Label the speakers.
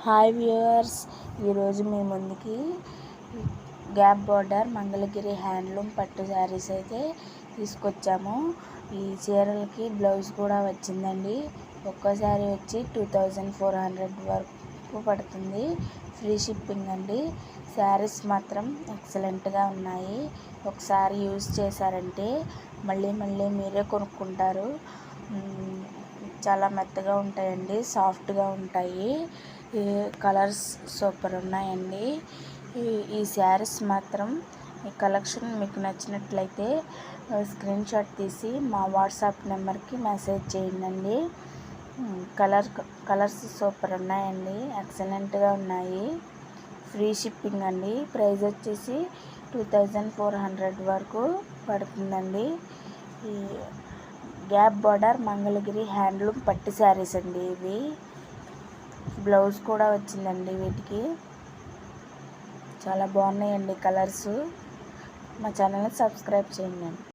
Speaker 1: Hi viewers, ఈరోజు మీ ముందుకి gap border Mangalagiri handloom పట్టు శారీస్ అయితే తీసుకొచ్చాము. ఈ చీరలకి బ్లౌజ్ కూడా వచ్చిందండి. ఒక్కో శారీ వచ్చి 2400 వరకు పడుతుంది. ఫ్రీ షిప్పింగ్ అండి. శారీస్ మాత్రం ఎక్సలెంట్గా ఉన్నాయి. ఒకసారి యూజ్ చేశారంటే మళ్ళీ మీరే కొనుక్కుంటారు. చాలా మెత్తగా ఉంటాయండి, సాఫ్ట్గా ఉంటాయి. ఈ కలర్స్ సూపర్ ఉన్నాయండి. ఈ శారీస్ మాత్రం ఈ కలెక్షన్ మీకు నచ్చినట్లయితే స్క్రీన్ షాట్ తీసి మా వాట్సాప్ నెంబర్కి మెసేజ్ చేయండి. కలర్స్ సూపర్ ఉన్నాయండి, ఎక్సలెంట్గా ఉన్నాయి. ఫ్రీ షిప్పింగ్ అండి. ప్రైస్ వచ్చేసి 2400 వరకు పడుతుందండి. ఈ గ్యాప్ బార్డర్ మంగళగిరి హ్యాండ్లూమ్ పట్టు శారీస్ అండి. ఇవి బ్లౌజ్ కూడా వచ్చిందండి. వీటికి చాలా బాగున్నాయండి కలర్స్. మా ఛానల్ని సబ్స్క్రైబ్ చేయండి.